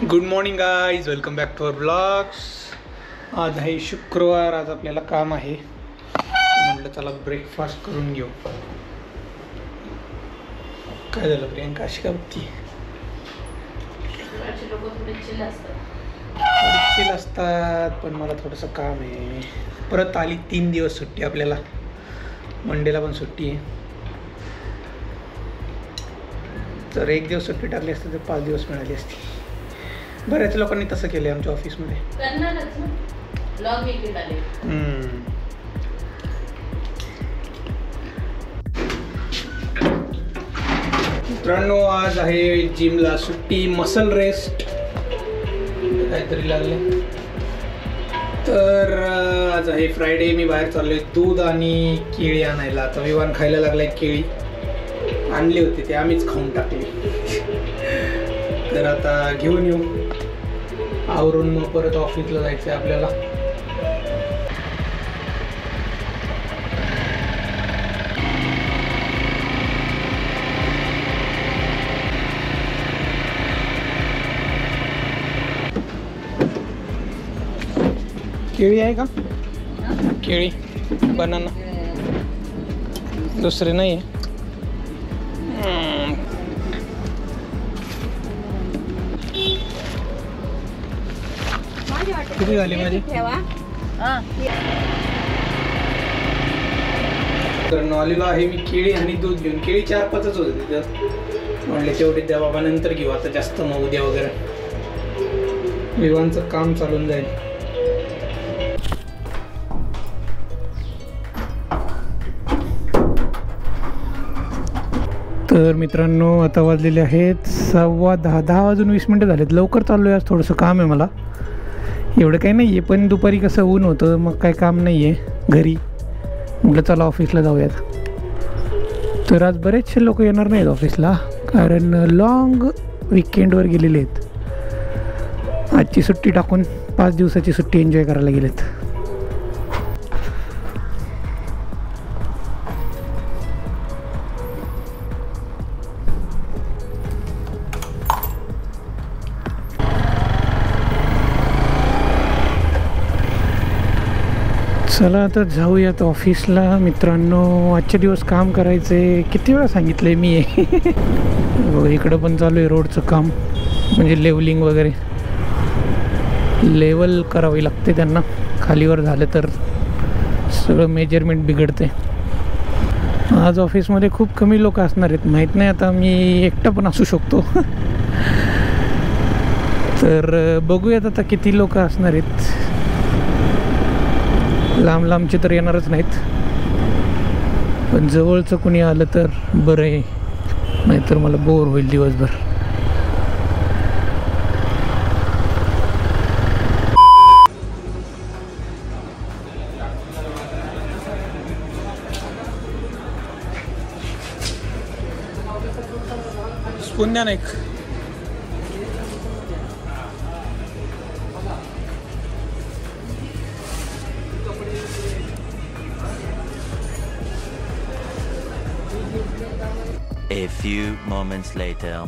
Good morning guys, welcome back to our blogs. आज आहे शुक्रवार. आज आपल्याला काम आहे. म्हटलं चला ब्रेकफास्ट करून घेऊ. काय झालं प्रियंका अशी का बघती? चिल असतात पण मला थोडंसं काम आहे. परत आली 3 दिवस सुट्टी आपल्याला. मंडेला पण सुट्टी आहे. तर 1 दिवस सुट्टी टाकली असती तर 5 दिवस मिळाली असती. बऱ्याच लोकांनी तसं केलं आमच्या ऑफिसमध्ये. मित्रांनो, आज आहे जिमला सुट्टी, मसल रेस्ट काहीतरी लागले. तर आज आहे फ्रायडे. मी बाहेर चाललोय दूध आणि केळी आणायला. आता विवान खायला लागलाय. केळी आणली होती ते आम्हीच खाऊन टाकली. तर आता घेऊन येऊ. आवरून मग परत ऑफिसला जायचं आहे आपल्याला. केळी आहे का? केळी बनाना दुसरे नाही आहे. किती झाली माझी? तर नॉलीला आहे मी केळी आणि दूध घेऊन. केळी 4-5च होते तिथं. म्हणले तेवढे द्या बाबा, नंतर घेऊ. आता जास्त मग उद्या वगैरे विवानचं काम चालून जाईल. तर मित्रांनो, आता वाजलेले आहेत 10:15. 10 वाजून 20 मिनटं झालेत. लवकर चाललो आहे. आज थोडंसं काम आहे मला. एवढं काही नाही आहे, पण दुपारी कसं ऊन होतं, मग काही काम नाही आहे घरी. म्हटलं चला ऑफिसला जाऊयात. तर आज बरेचसे लोक येणार नाहीत ऑफिसला, कारण लॉंग विकेंडवर गेलेले आहेत. आजची सुट्टी टाकून 5 दिवसाची सुट्टी एन्जॉय करायला गेलेत. चला आता जाऊयात ऑफिसला. मित्रांनो, आजचे दिवस काम करायचं आहे. किती वेळा सांगितलं आहे मी. इकडं पण चालू आहे रोडचं काम, म्हणजे लेवलिंग वगैरे. लेवल करावी लागते त्यांना. खालीवर झालं तर सगळं मेजरमेंट बिघडते. आज ऑफिसमध्ये खूप कमी लोक असणार आहेत. माहीत नाही, आता मी एकटा पण असू शकतो. तर बघूयात आता किती लोक असणार आहेत. लांब लांबचे तर येणारच नाहीत, पण जवळचं कुणी आलं तर बरं आहे, नाहीतर मला बोर होईल दिवसभर. स्पून द्या ना एक. A few moments later.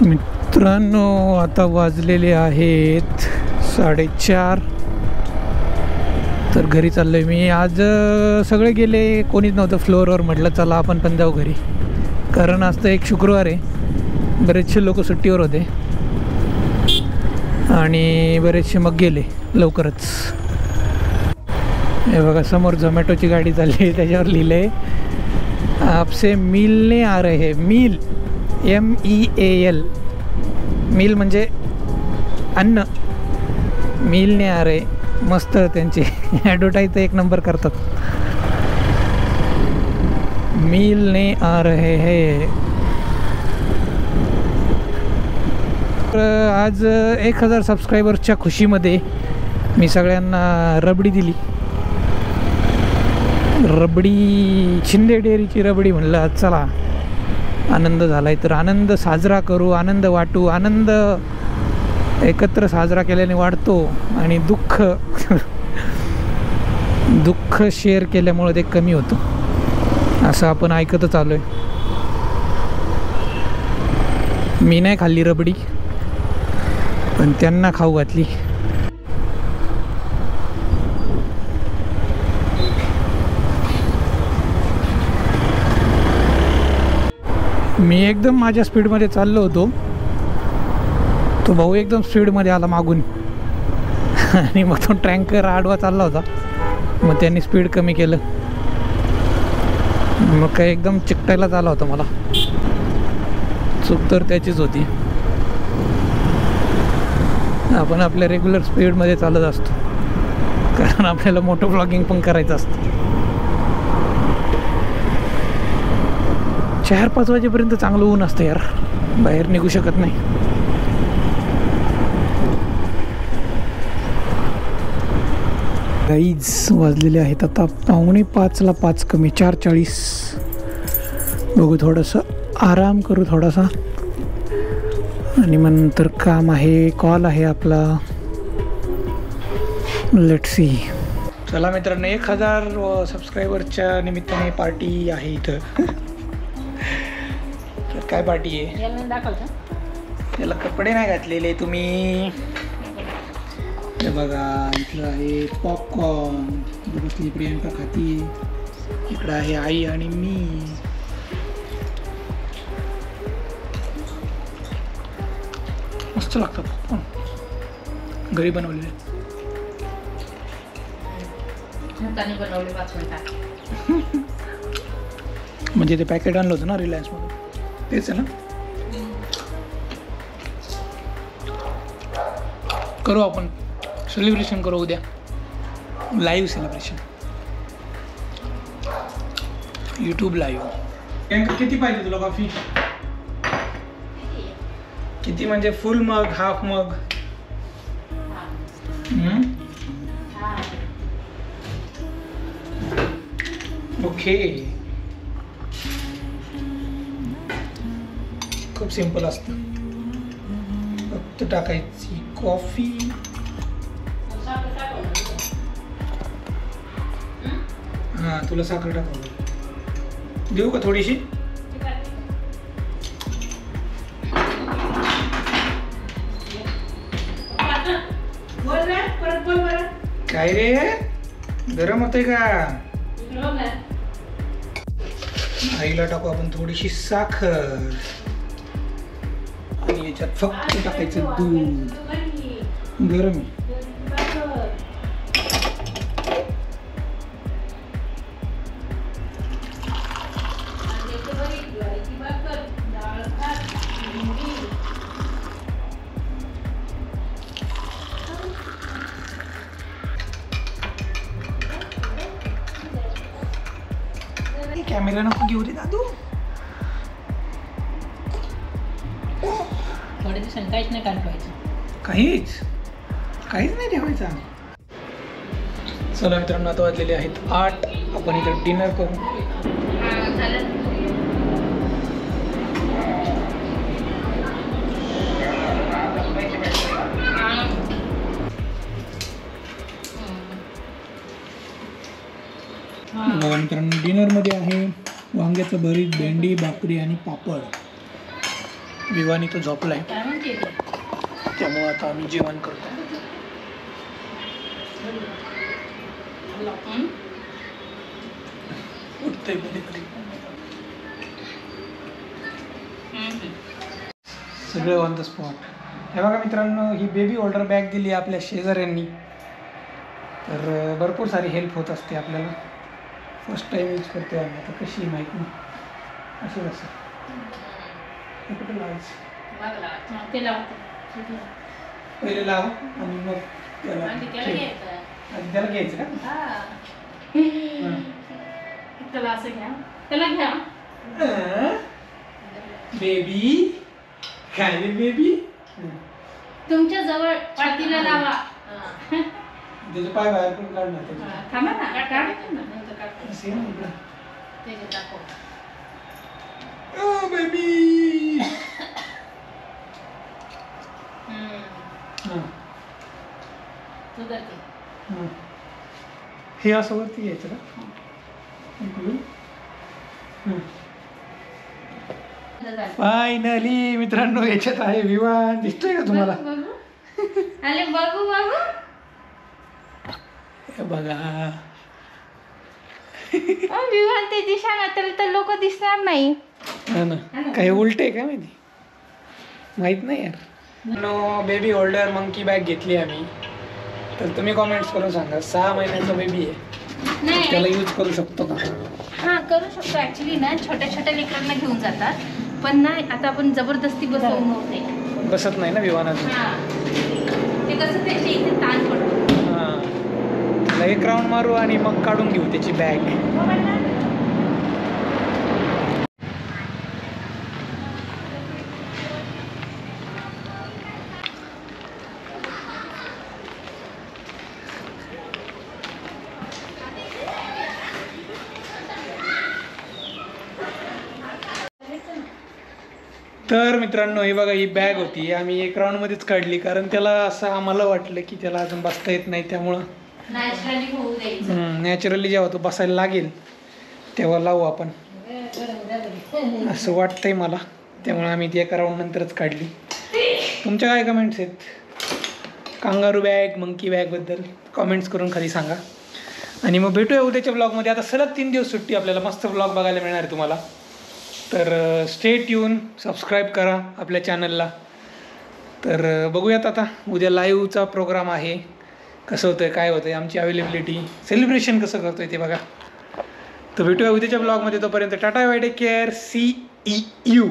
मित्रांनो, आता वाजलेले आहेत 4:30. तर घरी चाललो आहे मी. आज सगळे गेले, कोणीच नव्हतं फ्लोअरवर. म्हटलं चला आपण पण जाऊ घरी, कारण आज तर एक शुक्रवार आहे. बरेचसे लोक सुट्टीवर होते आणि बरेचसे मग गेले लवकरच. हे बघा, समोर झोमॅटोची गाडी चालली आहे. त्याच्यावर लिहिलं आहे आपसे मिलने आ रहे है. Meal, MEAL. मील म्हणजे अन्न. मिलने आ रहे. मस्त त्यांची ॲडव्हर्टाईज एक नंबर करतात. मिलने आ रहे है. आज 1000 सबस्क्रायबर्सच्या खुशीमध्ये मी सगळ्यांना रबडी दिली. रबडी, शिंदे डेअरीची रबडी. म्हणलं चला आनंद झाला आहे, तर आनंद साजरा करू, आनंद वाटू. आनंद एकत्र साजरा केल्याने वाढतो आणि दुःख दुःख शेअर केल्यामुळे ते कमी होतं, असं आपण ऐकतच आलो आहे. मी नाही खाल्ली रबडी, पण त्यांना खाऊ घातली. मी एकदम माझ्या स्पीडमध्ये चाललो होतो, तो भाऊ एकदम स्पीडमध्ये आला मागून आणि मग तो टँकर आडवा चालला होता, मग त्यांनी स्पीड कमी केलं. मग काय एकदम चिकटायलाच आला होता मला. चूक तर त्याचीच होती. आपण आपल्या रेग्युलर स्पीडमध्ये चालत असतो, कारण आपल्याला मोटो व्लॉगिंग पण करायचं असतं. 4-5 वाजेपर्यंत चांगलं ऊन असतं यार, बाहेर निघू शकत नाही. गाईज वाजलेले आहेत आता 4:45ला 5 कमी 4:40. बघू, थोडंसं आराम करू थोडासा, आणि मग नंतर काम आहे, कॉल आहे आपला. Let's see. चला मित्रांनो, 1000 सबस्क्रायबरच्या निमित्ताने पार्टी आहे इथं. तर काय पार्टी आहे? त्याला कपडे नाही घातलेले तुम्ही. हे बघा, इथलं आहे पॉपकॉर्न, बसली प्रियांका खाती. इकडं आहे आई आणि मी. मस्त लागतं पॉपकॉर्न, घरी बनवलेले. म्हणजे ते पॅकेट आणलं होतं ना रिलायन्समधून, तेच आहे ना. करू आपण सेलिब्रेशन, करू उद्या लाईव्ह सेलिब्रेशन, यूट्यूब लाईव्ह. किती पाहिजे तुला कॉफी? किती म्हणजे फुल मग, हाफ मग? ओके, खूप सिंपल असतं. फक्त टाकायची कॉफी. हां, तुला साखर टाकावं. देऊ का थोडीशी? काय रे, गरम होतंय का? आईला टाकू आपण थोडीशी साखर, आणि याच्यात फक्त टाकायचं दूध. गरम आहे. कॅमेरा नको घेऊ रे दादू. थोड्या दिवसांनी काहीच नाही काढवायचं, काहीच नाही ठेवायचा. चला मित्रांनो, आता वाजलेले आहेत 8. आपण इथं डिनर करू. मित्रांनो, डिनरमध्ये आहे वांग्याचं भरीत, भेंडी, भाकरी आणि पापड. विवानी तो झोपलाय, त्यामुळे आता आम्ही जेवण करतो. उठतंय कधी सगळं ऑन द स्पॉट. हे बघा मित्रांनो, ही बेबी होल्डर बॅग दिली आपल्या शेजाऱ्यांनी, तर भरपूर सारी हेल्प होत असते आपल्याला. फर्स्ट टाइम यूज करते आम्ही, आता कशी माहीत नाही. असे कसं हे कुठं लावायचं? पहिले लाव आणि मग त्याला घ्यायचं का? त्याला असं घ्या, त्याला घ्या. बेबी काय रे बेबी? तुमच्या जवळ पाठीला लावा. त्याचे पाय बाहेर पण काढणार. थांबा ना, काढ. ओ बेबी. तुझं ते. हे असं वरती घ्यायचं का? तुझं झालं. फायनली मित्रांनो याच्यात आहे विमान. दिसतोय का तुम्हाला? बघू. अरे बघू बघू. हे बघा. विमान ते दिशा ना तर लोक दिसणार नाही. हा ना. काही उलटे काय माहिती माहित नाही यार. No baby holder monkey bag घेतली आम्ही. तर तुम्ही कॉमेंट्स करून सांगा 6 महिन्याचा बेबी आहे नाही त्याला यूज करू शकतो का? हा करू शकतो. ऍक्च्युली ना छोट्या छोट्या लेकरांना घेऊन जातात पण नाही आता आपण जबरदस्ती बसवून होते. बसत नाही ना विमानात. हा ते कसं त्याच्या इथे ताण पडतो. हां त्याला एक राऊंड मारू आणि मग काढून घेऊ त्याची बॅग. तर मित्रांनो हे बघा ही बॅग होती. आम्ही एक राऊंडमध्येच काढली कारण त्याला असं आम्हाला वाटलं की त्याला अजून बसता येत नाही त्यामुळं नॅचरली होऊ द्यायचं. नॅचरली जेव्हा तो बसायला लागेल तेव्हा लावू आपण असं वाटतंय मला. त्यामुळे आम्ही ती एका राऊंड नंतरच काढली. तुमच्या काय कमेंट्स आहेत कांगारू बॅग मंकी बॅगबद्दल? कमेंट्स करून खाली सांगा. आणि मग भेटूया उद्याच्या ब्लॉगमध्ये. आता सलग 3 दिवस सुट्टी आपल्याला मस्त ब्लॉग बघायला मिळणार आहे तुम्हाला. तर स्टे ट्यून सबस्क्राईब करा आपल्या चॅनलला. तर बघूयात आता उद्या लाईव्हचा प्रोग्राम आहे. कसं होतं आहे काय होतं आहे आमची अवेलेबिलिटी सेलिब्रेशन कसं करतो आहे ते बघा. तर भेटूया उद्याच्या ब्लॉगमध्ये. तोपर्यंत tata bye take care. C E you.